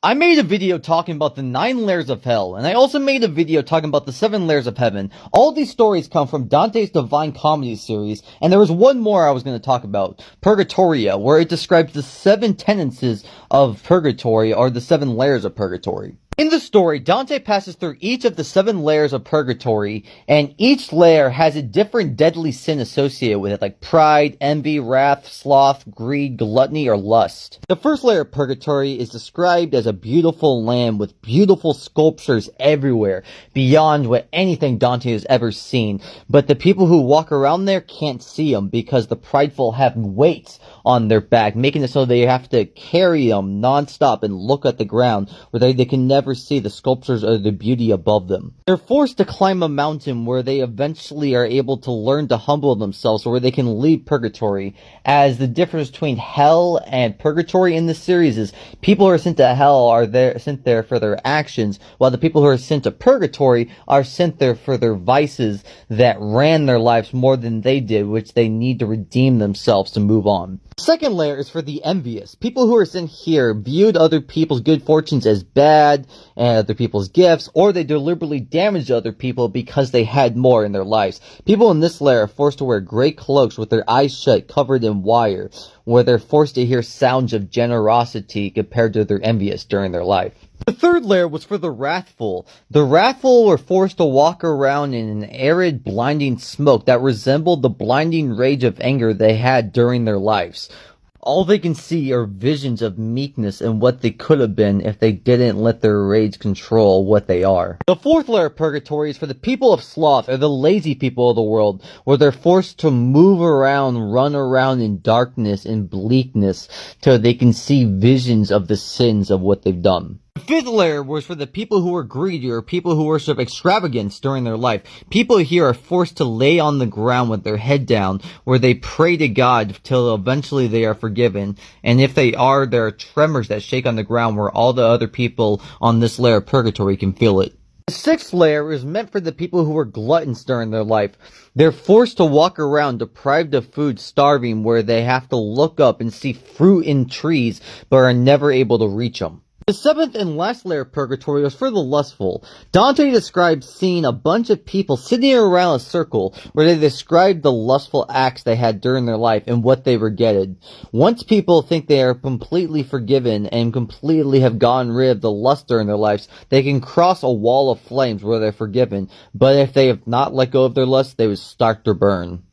I made a video talking about the 9 layers of hell, and I also made a video talking about the 7 layers of heaven. All these stories come from Dantes Devine comedy series, and there was one more I was going to talk about, Purgatorio, where it describes the 7 tendencies of Purgatory, or the 7 layers of Purgatory. In the story, Dante passes through each of the 7 layers of Purgatory, and each layer has a different deadly sin associated with it, like pride, envy, wrath, sloth, greed, gluttony, or lust. The first layer of Purgatory is described as a beautiful land with beautiful sculptures everywhere, beyond what anything Dante has ever seen. But the people who walk around there can't see them because the prideful have weights on their back, making it so they have to carry them non-stop and look at the ground, where they can never see the sculptures or the beauty above them. They're forced to climb a mountain where they eventually are able to learn to humble themselves, where they can leave Purgatory, as the difference between hell and Purgatory in this series is people who are sent to hell are sent there for their actions, while the people who are sent to Purgatory are sent there for their vices that ran their lives more than they did, which they need to redeem themselves to move on. The second layer is for the envious. People who are sent here viewed other people's good fortunes as bad, and other people's gifts, or they deliberately damaged other people because they had more in their lives. People in this layer are forced to wear gray cloaks with their eyes shut, covered in wire, where they're forced to hear sounds of generosity compared to their envious during their life. The third layer was for the wrathful. The wrathful were forced to walk around in an arid, blinding smoke that resembled the blinding rage of anger they had during their lives. All they can see are visions of meekness and what they could have been if they didn't let their rage control what they are. The fourth layer of Purgatory is for the people of sloth, or the lazy people of the world, where they're forced to move around, run around in darkness and bleakness till they can see visions of the sins of what they've done. The fifth layer was for the people who are greedy, or people who worship extravagance during their life. People here are forced to lay on the ground with their head down, where they pray to God till eventually they are forgiven. And if they are, there are tremors that shake on the ground where all the other people on this layer of Purgatory can feel it. The sixth layer is meant for the people who are gluttons during their life. They're forced to walk around deprived of food, starving, where they have to look up and see fruit in trees, but are never able to reach them. The seventh and last layer of Purgatory was for the lustful. Dante describes seeing a bunch of people sitting around a circle where they described the lustful acts they had during their life and what they regretted. Once people think they are completely forgiven and completely have gotten rid of the lust during their lives, they can cross a wall of flames where they're forgiven. But if they have not let go of their lust, they would start to burn.